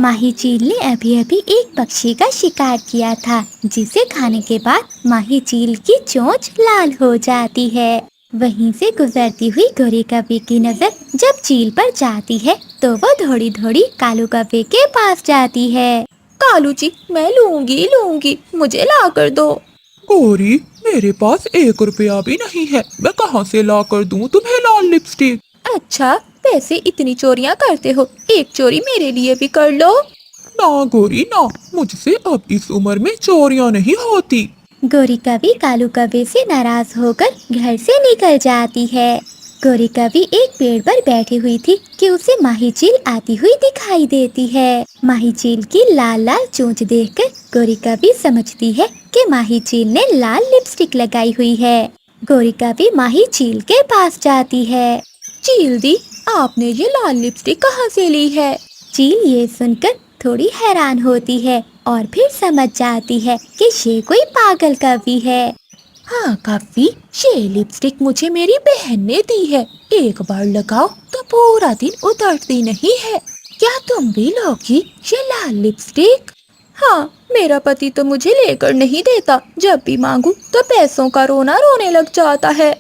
माही चील ने अभी अभी एक पक्षी का शिकार किया था, जिसे खाने के बाद माही चील की चोंच लाल हो जाती है। वहीं से गुजरती हुई गोरी कौवे की नजर जब चील पर जाती है, तो वो दौड़ी दौड़ी कालू कौवे के पास जाती है। कालू जी, मैं लूंगी लूंगी, मुझे ला कर दो। गौरी, मेरे पास 1 रुपया भी नहीं है, मैं कहाँ से ला कर दूँ तुम्हें लाल लिपस्टिक। अच्छा, वैसे इतनी चोरियां करते हो, एक चोरी मेरे लिए भी कर लो। ना गौरी ना, मुझसे अब इस उम्र में चोरियां नहीं होती। गोरी कौवी कालू कौवे से नाराज होकर घर से निकल जाती है। गोरी कौवी एक पेड़ पर बैठी हुई थी कि उसे माही चील आती हुई दिखाई देती है। माही चील की लाल लाल चोंच देखकर गोरी कौवी समझती है कि माही चील ने लाल लिपस्टिक लगाई हुई है। गोरी कौवी माही चील के पास जाती है। चील दी, आपने ये लाल लिपस्टिक कहाँ से ली है? चील ये सुनकर थोड़ी हैरान होती है और फिर समझ जाती है कि ये कोई पागल कौवी है। हाँ कौवी, ये लिपस्टिक मुझे मेरी बहन ने दी है। एक बार लगाओ तो पूरा दिन उतरती नहीं है। क्या तुम भी लोगी ये लाल लिपस्टिक? हाँ, मेरा पति तो मुझे लेकर नहीं देता, जब भी मांगू तो पैसों का रोना रोने लग जाता है।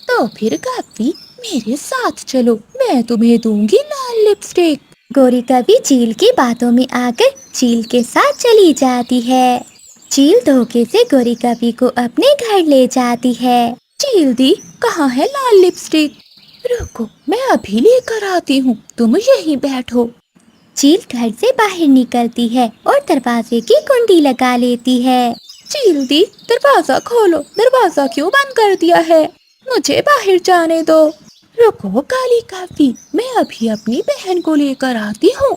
तो फिर कौवी, मेरे साथ चलो, मैं तुम्हें दूंगी लाल लिपस्टिक। गोरी कौवी चील की बातों में आकर चील के साथ चली जाती है। चील धोखे से गोरी कौवी को अपने घर ले जाती है। चील दी, कहाँ है लाल लिपस्टिक? रुको, मैं अभी लेकर आती हूँ, तुम यहीं बैठो। चील घर से बाहर निकलती है और दरवाजे की कुंडी लगा लेती है। चील दी, दरवाजा खोलो, दरवाजा क्यों बंद कर दिया है? मुझे बाहर जाने दो। रुको काली कौवी, मैं अभी अपनी बहन को लेकर आती हूँ,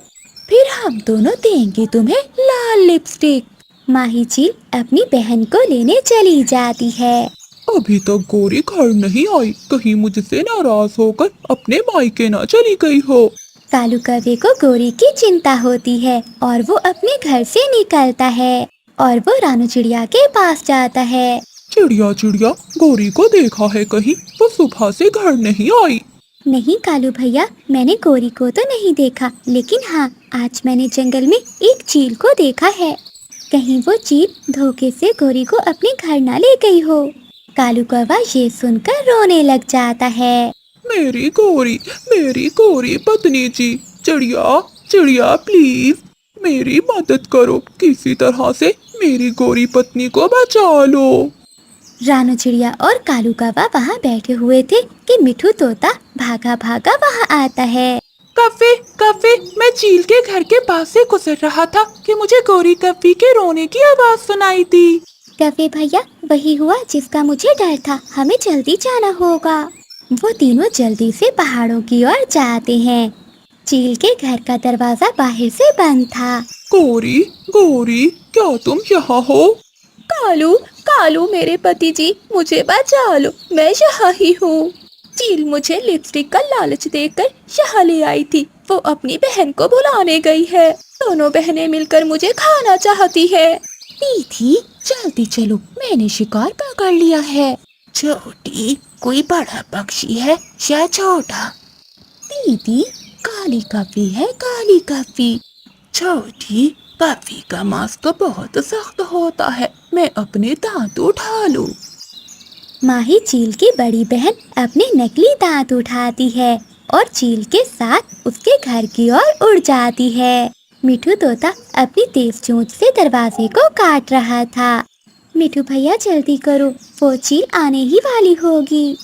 फिर हम दोनों देंगे तुम्हें लाल लिपस्टिक। माही चील अपनी बहन को लेने चली जाती है। अभी तक गौरी घर नहीं आई, कहीं मुझसे नाराज होकर अपने मायके ना चली गई हो। कालू कौवे को गोरी की चिंता होती है और वो अपने घर से निकलता है और वो रानू चिड़िया के पास जाता है। चिड़िया चिड़िया, गौरी को देखा है कहीं? वो सुबह से घर नहीं आई। नहीं कालू भैया, मैंने गोरी को तो नहीं देखा, लेकिन हाँ, आज मैंने जंगल में एक चील को देखा है। कहीं वो चील धोखे से गोरी को अपने घर ना ले गई हो। कालू कौवा ये सुनकर रोने लग जाता है। मेरी गौरी पत्नी जी, चिड़िया चिड़िया प्लीज मेरी मदद करो, किसी तरह से मेरी गौरी पत्नी को बचा लो। रानू चिड़िया और कालू कौवा वहाँ बैठे हुए थे कि मिठू तोता भागा भागा वहाँ आता है। कौवे कौवे, मैं चील के घर के पास से गुजर रहा था कि मुझे गौरी कौवी के रोने की आवाज सुनाई दी। कौवे भैया, वही हुआ जिसका मुझे डर था, हमें जल्दी जाना होगा। वो तीनों जल्दी से पहाड़ों की ओर जाते हैं। चील के घर का दरवाजा बाहर से बंद था। गौरी गौरी, क्या तुम यहाँ हो? कालू कालू, मेरे पति जी, मुझे बचा लो, मैं यहाँ ही हूँ। चील मुझे लिपस्टिक का लालच देकर यहाँ ले आई थी, वो अपनी बहन को बुलाने गई है। दोनों बहनें मिलकर मुझे खाना चाहती है। दीदी जल्दी चलो, मैंने शिकार पकड़ लिया है। छोटी, कोई बड़ा पक्षी है या छोटा? दीदी, काली कौवी है, काली कौवी। छोटी, कौवी का मांस तो बहुत सख्त होता है, मैं अपने दांत उठा लूं। माही चील की बड़ी बहन अपने नकली दांत उठाती है और चील के साथ उसके घर की ओर उड़ जाती है। मिठू तोता अपनी तेज चोंच से दरवाजे को काट रहा था। मिठू भैया जल्दी करो, वो चील आने ही वाली होगी।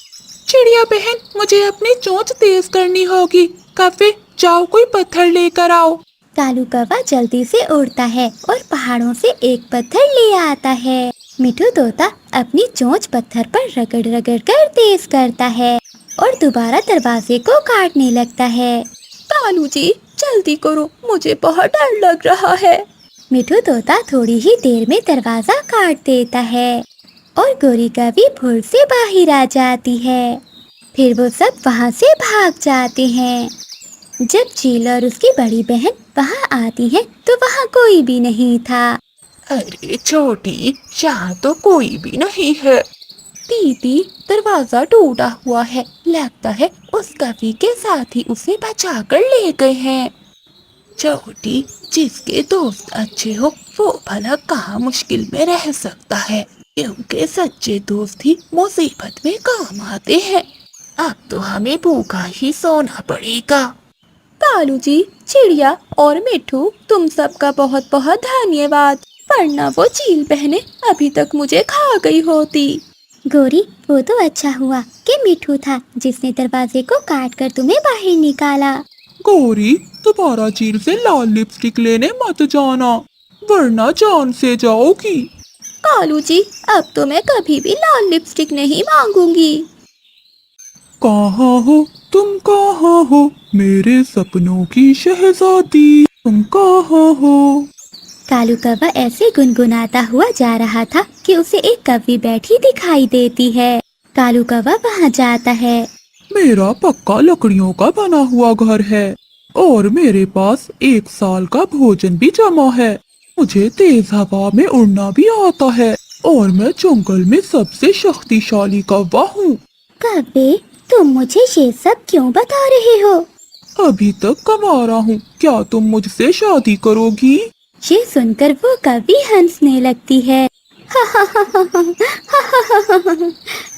चिड़िया बहन, मुझे अपनी चोंच तेज करनी होगी। कौवे, जाओ कोई पत्थर लेकर आओ। कालू कौवा जल्दी से उड़ता है और पहाड़ों से एक पत्थर ले आता है। मिठू तोता अपनी चोंच पत्थर पर रगड़ रगड़ कर तेज करता है और दोबारा दरवाजे को काटने लगता है। कालू जी, जल्दी करो, मुझे बहुत डर लग रहा है। मिठू तोता थोड़ी ही देर में दरवाजा काट देता है और गोरी कौवी फुर से बाहर आ जाती है। फिर वो सब वहाँ से भाग जाते हैं। जब चील और उसकी बड़ी बहन वहाँ आती है तो वहाँ कोई भी नहीं था। अरे छोटी, यहाँ तो कोई भी नहीं है। दीदी, दरवाजा टूटा हुआ है, लगता है उस कौवी के साथ ही उसे बचा कर ले गए हैं। छोटी, जिसके दोस्त अच्छे हो वो भला कहाँ मुश्किल में रह सकता है, क्योंकि सच्चे दोस्त ही मुसीबत में काम आते हैं। अब तो हमें भूखा ही सोना पड़ेगा। कालू जी, चिड़िया और मिठू, तुम सबका बहुत बहुत धन्यवाद, वरना वो चील बहनें अभी तक मुझे खा गई होती। गोरी, वो तो अच्छा हुआ कि मिठू था जिसने दरवाजे को काट कर तुम्हें बाहर निकाला। गौरी, दोबारा चील से लाल लिपस्टिक लेने मत जाना, वरना जान से जाओगी। कालू जी, अब तो मैं कभी भी लाल लिपस्टिक नहीं मांगूंगी। कहाँ हो तुम, कहाँ हो मेरे सपनों की शहजादी, तुम कहाँ हो। कालू कौवा ऐसे गुनगुनाता हुआ जा रहा था कि उसे एक कौवी बैठी दिखाई देती है। कालू कौवा वहाँ जाता है। मेरा पक्का लकड़ियों का बना हुआ घर है और मेरे पास 1 साल का भोजन भी जमा है। मुझे तेज हवा में उड़ना भी आता है और मैं जंगल में सबसे शक्तिशाली कौवा हूँ। कौवे, तुम मुझे ये सब क्यों बता रहे हो? अभी तक कमा हूँ, क्या तुम मुझसे शादी करोगी? ये सुनकर वो कौवी हंसने लगती है।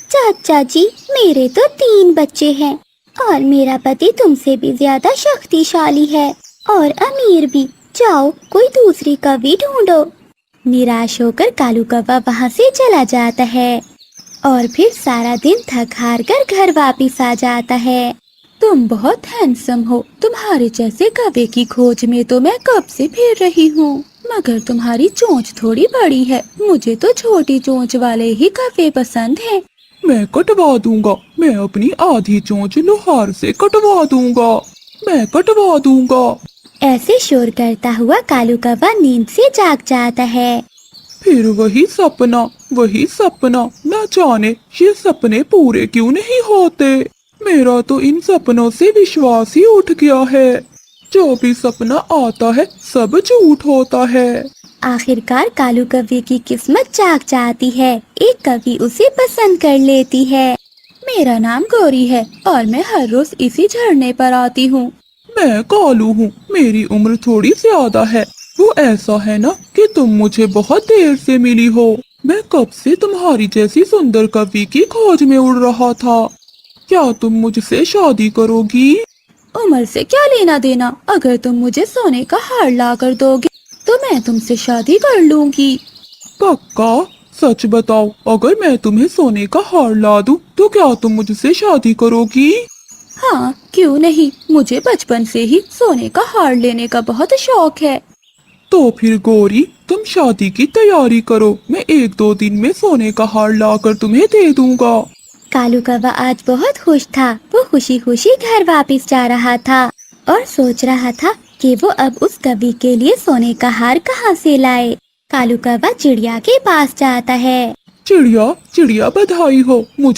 चाचा जी, मेरे तो 3 बच्चे हैं और मेरा पति तुमसे भी ज्यादा शक्तिशाली है और अमीर भी। जाओ, कोई दूसरी कौवी ढूंढो। निराश होकर कालू कौवा वहाँ से चला जाता है और फिर सारा दिन थक हार कर घर वापिस आ जाता है। तुम बहुत हैंडसम हो, तुम्हारे जैसे कौवे की खोज में तो मैं कब से फिर रही हूँ, मगर तुम्हारी चोंच थोड़ी बड़ी है। मुझे तो छोटी चोंच वाले ही कौवे पसंद हैं। मैं कटवा दूंगा, मैं अपनी आधी चोंच लोहार से कटवा दूंगा, मैं कटवा दूंगा। ऐसे शोर करता हुआ कालू कौवा नींद से जाग जाता है। फिर वही सपना, न जाने ये सपने पूरे क्यों नहीं होते। मेरा तो इन सपनों से विश्वास ही उठ गया है। जो भी सपना आता है सब झूठ होता है। आखिरकार कालू कौवे की किस्मत जाग जाती है। एक कौवी उसे पसंद कर लेती है। मेरा नाम गौरी है और मैं हर रोज इसी झरने पर आती हूँ। मैं कालू हूँ, मेरी उम्र थोड़ी ज्यादा है। वो ऐसा है ना कि तुम मुझे बहुत देर से मिली हो। मैं कब से तुम्हारी जैसी सुंदर कौवी की खोज में उड़ रहा था। क्या तुम मुझसे शादी करोगी? उम्र से क्या लेना देना, अगर तुम मुझे सोने का हार ला कर दोगे तो मैं तुमसे शादी कर लूंगी। पक्का? सच बताओ, अगर मैं तुम्हें सोने का हार ला दूं तो क्या तुम मुझसे शादी करोगी? हाँ, क्यों नहीं, मुझे बचपन से ही सोने का हार लेने का बहुत शौक है। तो फिर गौरी, तुम शादी की तैयारी करो, मैं 1-2 दिन में सोने का हार लाकर तुम्हें दे दूंगा। कालू कौवा आज बहुत खुश था। वो खुशी खुशी घर वापस जा रहा था और सोच रहा था कि वो अब उस कौवी के लिए सोने का हार कहाँ से लाए। कालू कौवा चिड़िया के पास जाता है। चिड़िया, चिड़िया बधाई हो, मुझे